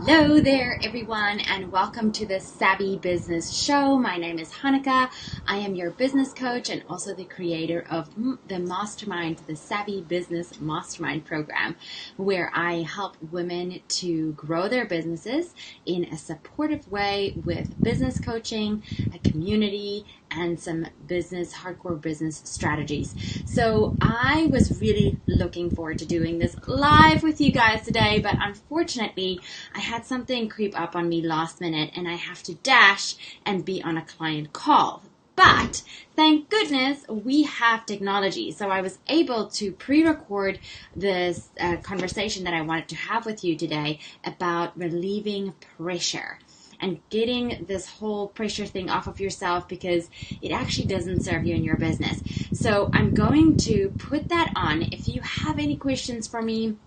Hello there, everyone, and welcome to the Savvy Business Show. My name is Hanukkah. I am your business coach and also the creator of the Mastermind, the Savvy Business Mastermind program, where I help women to grow their businesses in a supportive way with business coaching, a community, and some hardcore business strategies. So I was really looking forward to doing this live with you guys today, but unfortunately, I had something creep up on me last minute and I have to dash and be on a client call. But thank goodness we have technology. So I was able to pre-record this conversation that I wanted to have with you today about relieving pressure and getting this whole pressure thing off of yourself, because it actually doesn't serve you in your business. So I'm going to put that on. If you have any questions for me,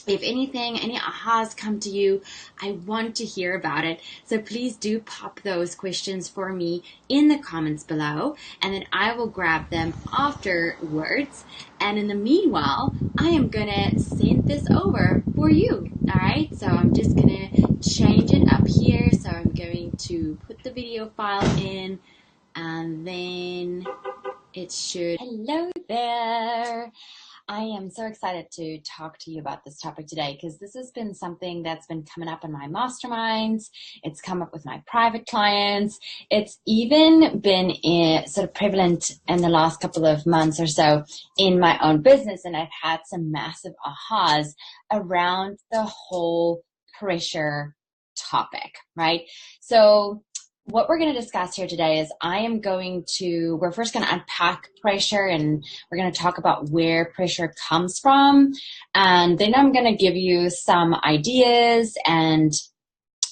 if anything, any ahas come to you, I want to hear about it. So please do pop those questions for me in the comments below, and then I will grab them afterwards. And in the meanwhile, I am going to send this over for you. All right, so I'm just going to change it up here. So I'm going to put the video file in, and then it should. Hello there. I am so excited to talk to you about this topic today, because this has been something that's been coming up in my masterminds. It's come up with my private clients. It's even been sort of prevalent in the last couple of months or so in my own business. And I've had some massive ahas around the whole pressure topic, right? So what we're going to discuss here today is we're first going to unpack pressure, and we're going to talk about where pressure comes from. And then I'm going to give you some ideas and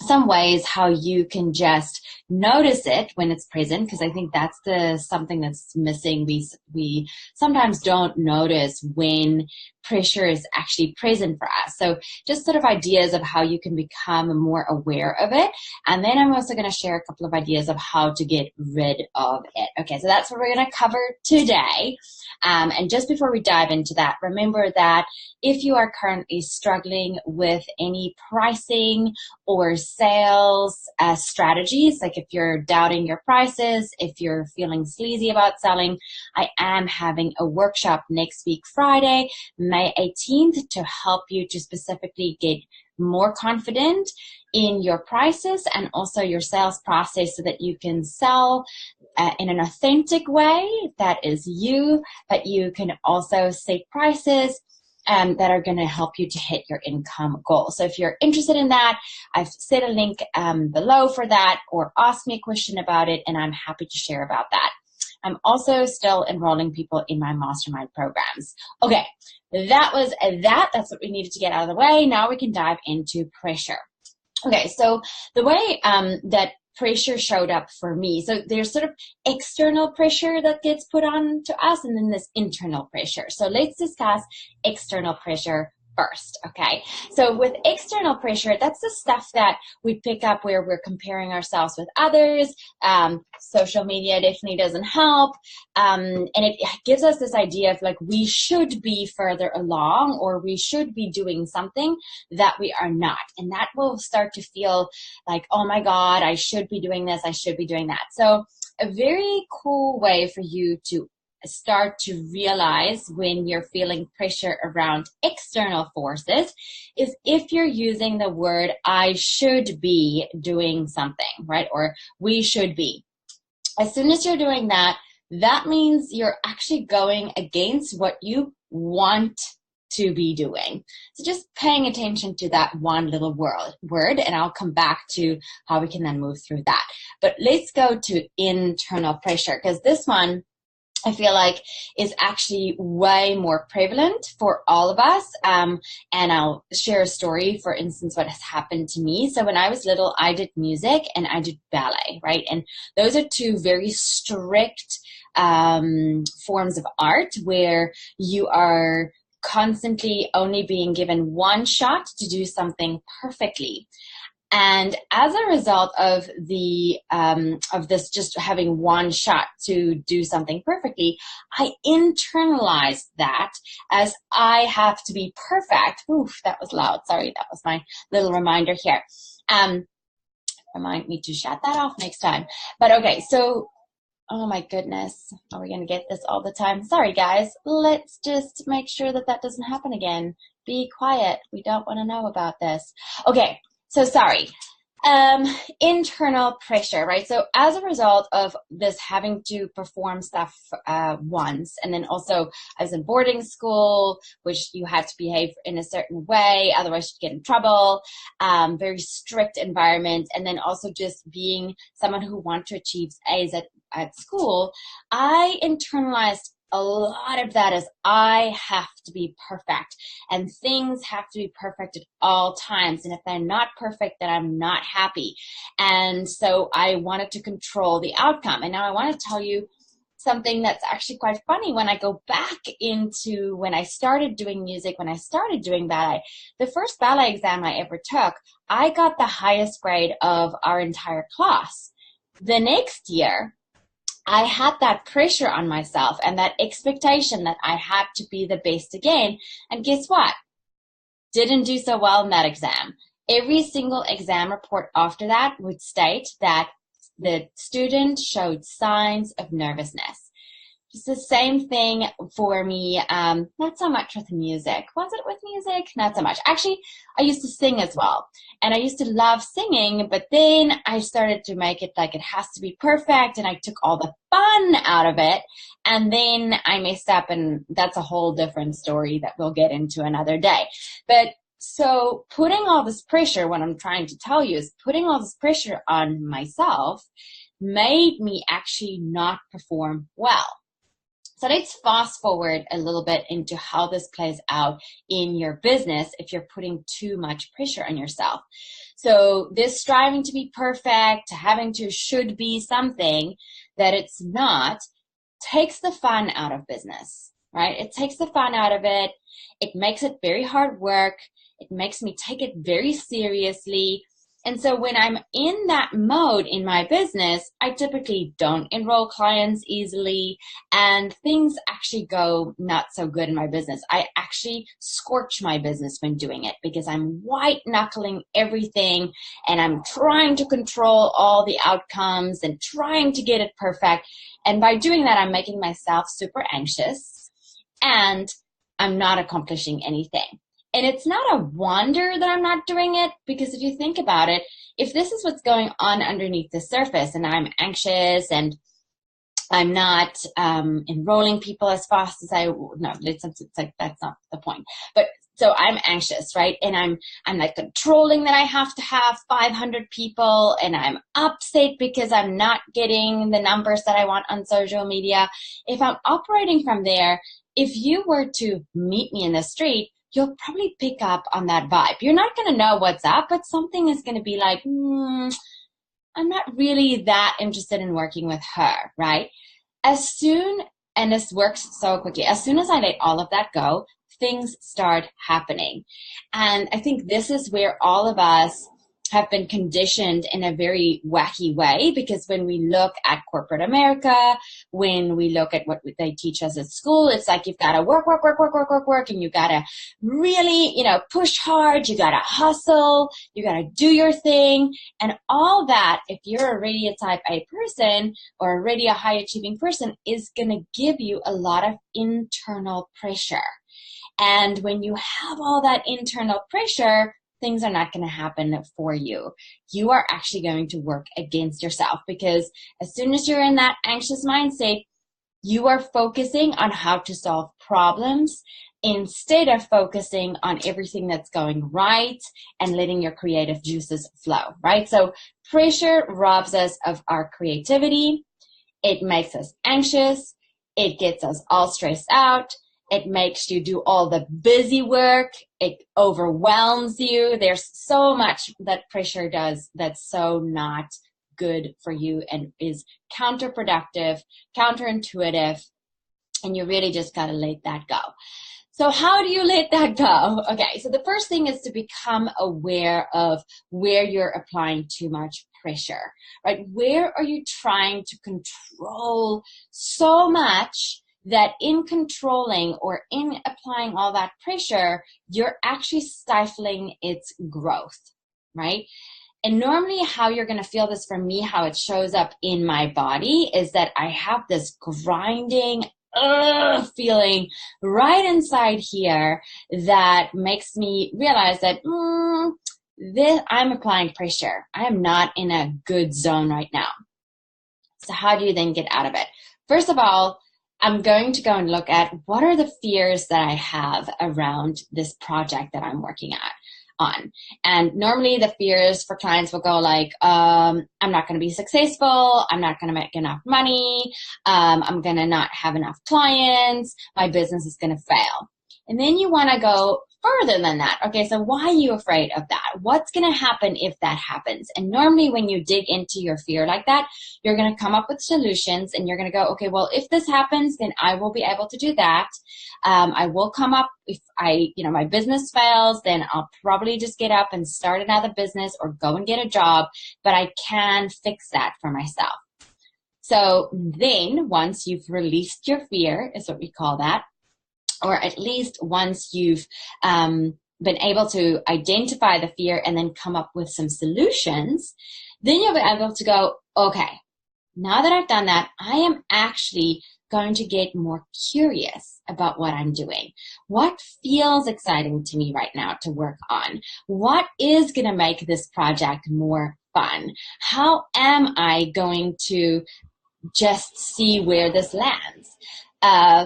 some ways how you can just notice it when it's present, because I think that's something that's missing. We sometimes don't notice when pressure is actually present for us. So just sort of ideas of how you can become more aware of it. And then I'm also going to share a couple of ideas of how to get rid of it. Okay, so that's what we're going to cover today. And just before we dive into that, remember that if you are currently struggling with any pricing or sales strategies, like if you're doubting your prices, if you're feeling sleazy about selling, I am having a workshop next week, Friday, May 18th, to help you to specifically get more confident in your prices and also your sales process, so that you can sell in an authentic way that is you, but you can also set prices that are going to help you to hit your income goal. So if you're interested in that, I've set a link below for that, or ask me a question about it, and I'm happy to share about that. I'm also still enrolling people in my mastermind programs. Okay, that was that. That's what we needed to get out of the way. Now we can dive into pressure. Okay, so the way that pressure showed up for me, so there's sort of external pressure that gets put on to us, and then this internal pressure. So let's discuss external pressure first, okay? So with external pressure, that's the stuff that we pick up where we're comparing ourselves with others. Social media definitely doesn't help. And it gives us this idea of like we should be further along, or we should be doing something that we are not. And that will start to feel like, oh my God, I should be doing this, I should be doing that. So a very cool way for you to start to realize when you're feeling pressure around external forces is if you're using the word I should be doing something, right? Or we should be. As soon as you're doing that, that means you're actually going against what you want to be doing. So just paying attention to that one little word, and I'll come back to how we can then move through that. But let's go to internal pressure, because this one I feel like is actually way more prevalent for all of us. And I'll share a story, for instance, what has happened to me. So when I was little, I did music and I did ballet, right? And those are two very strict forms of art where you are constantly only being given one shot to do something perfectly. And as a result of of this just having one shot to do something perfectly, I internalized that as I have to be perfect. Oof, that was loud. Sorry, that was my little reminder here. Remind me to shut that off next time. But okay, so oh my goodness, are we going to get this all the time? Sorry, guys. Let's just make sure that that doesn't happen again. Be quiet. We don't want to know about this. Okay, so sorry. Internal pressure, right? So as a result of this having to perform stuff once, and then also I was in boarding school, which you had to behave in a certain way, otherwise you'd get in trouble, very strict environment, and then also just being someone who wants to achieve A's at school, I internalized a lot of that as I have to be perfect, and things have to be perfect at all times. And if they're not perfect, then I'm not happy. And so I wanted to control the outcome. And now I want to tell you something that's actually quite funny. When I go back into when I started doing music, when I started doing ballet, the first ballet exam I ever took, I got the highest grade of our entire class. The next year, I had that pressure on myself and that expectation that I had to be the best again. And guess what? Didn't do so well in that exam. Every single exam report after that would state that the student showed signs of nervousness. It's the same thing for me, not so much with music. Was it with music? Not so much. Actually, I used to sing as well. And I used to love singing, but then I started to make it like it has to be perfect, and I took all the fun out of it. And then I messed up, and that's a whole different story that we'll get into another day. But so putting all this pressure, what I'm trying to tell you is putting all this pressure on myself made me actually not perform well. So let's fast forward a little bit into how this plays out in your business if you're putting too much pressure on yourself. So this striving to be perfect, having to should be something that it's not, takes the fun out of business, right? It takes the fun out of it. It makes it very hard work. It makes me take it very seriously. And so when I'm in that mode in my business, I typically don't enroll clients easily, and things actually go not so good in my business. I actually scorch my business when doing it because I'm white knuckling everything, and I'm trying to control all the outcomes and trying to get it perfect. And by doing that, I'm making myself super anxious, and I'm not accomplishing anything. And it's not a wonder that I'm not doing it, because if you think about it, if this is what's going on underneath the surface and I'm anxious and I'm not enrolling people as fast as it's like that's not the point. But so I'm anxious, right? And I'm like controlling that I have to have 500 people, and I'm upset because I'm not getting the numbers that I want on social media. If I'm operating from there, if you were to meet me in the street, you'll probably pick up on that vibe. You're not going to know what's up, but something is going to be like, I'm not really that interested in working with her, right? And this works so quickly, as soon as I let all of that go, things start happening. And I think this is where all of us have been conditioned in a very wacky way, because when we look at corporate America, when we look at what they teach us at school, it's like you've got to work, and you got to really, push hard, you got to hustle, you got to do your thing, and all that, if you're already a type A person or already a high achieving person, is going to give you a lot of internal pressure. And when you have all that internal pressure, things are not going to happen for you. You are actually going to work against yourself, because as soon as you're in that anxious mindset, you are focusing on how to solve problems instead of focusing on everything that's going right and letting your creative juices flow, right? So pressure robs us of our creativity. It makes us anxious. It gets us all stressed out. It makes you do all the busy work. It overwhelms you. There's so much that pressure does that's so not good for you and is counterproductive, counterintuitive, and you really just got to let that go. So how do you let that go? Okay, so the first thing is to become aware of where you're applying too much pressure, right? Where are you trying to control so much that in controlling or in applying all that pressure, you're actually stifling its growth, right? And normally how you're going to feel this, for me, how it shows up in my body is that I have this grinding feeling right inside here that makes me realize that I'm applying pressure. I am not in a good zone right now. So how do you then get out of it? First of all, I'm going to go and look at what are the fears that I have around this project that I'm working on. And normally the fears for clients will go like, I'm not going to be successful. I'm not going to make enough money. I'm going to not have enough clients. My business is going to fail. And then you want to go further than that. Okay, so why are you afraid of that? What's going to happen if that happens? And normally when you dig into your fear like that, you're going to come up with solutions and you're going to go, okay, well, if this happens, then I will be able to do that. I will come up, if my business fails, then I'll probably just get up and start another business or go and get a job, but I can fix that for myself. So then once you've released your fear, is what we call that, or at least once you've been able to identify the fear and then come up with some solutions, then you'll be able to go, okay, now that I've done that, I am actually going to get more curious about what I'm doing. What feels exciting to me right now to work on? What is going to make this project more fun? How am I going to just see where this lands?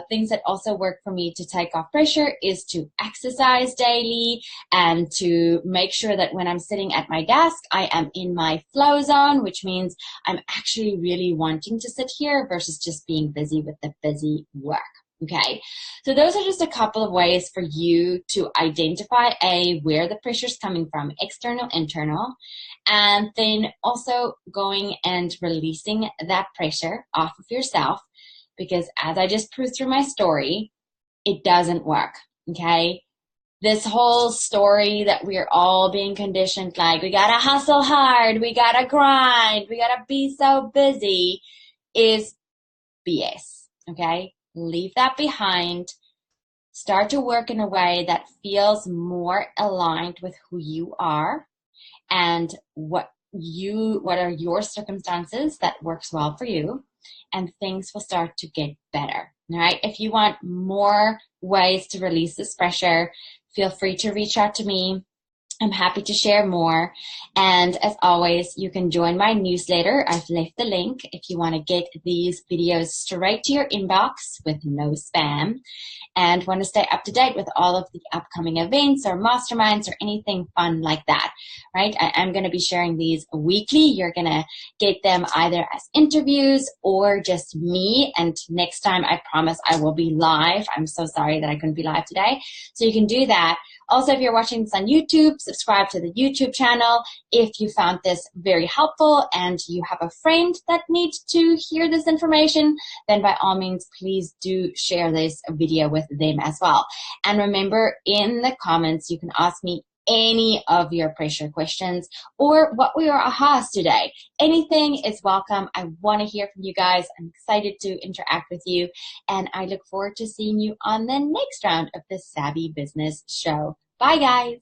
Things that also work for me to take off pressure is to exercise daily and to make sure that when I'm sitting at my desk, I am in my flow zone, which means I'm actually really wanting to sit here versus just being busy with the busy work. Okay, so those are just a couple of ways for you to identify where the pressure is coming from, external, internal, and then also going and releasing that pressure off of yourself. Because as I just proved through my story, it doesn't work, okay? This whole story that we're all being conditioned, like we gotta hustle hard, we gotta grind, we gotta be so busy, is BS, okay? Leave that behind. Start to work in a way that feels more aligned with who you are and what are your circumstances that works well for you. And things will start to get better. All right. If you want more ways to release this pressure, feel free to reach out to me. I'm happy to share more. And as always, you can join my newsletter. I've left the link if you want to get these videos straight to your inbox with no spam and want to stay up to date with all of the upcoming events or masterminds or anything fun like that, right? I'm going to be sharing these weekly. You're going to get them either as interviews or just me. And next time, I promise I will be live. I'm so sorry that I couldn't be live today. So you can do that. Also, if you're watching this on YouTube, subscribe to the YouTube channel. If you found this very helpful and you have a friend that needs to hear this information, then by all means, please do share this video with them as well. And remember, in the comments, you can ask me any of your pressure questions or what were your ahas today. Anything is welcome. I want to hear from you guys. I'm excited to interact with you, and I look forward to seeing you on the next round of the Savvy Business Show. Bye, guys.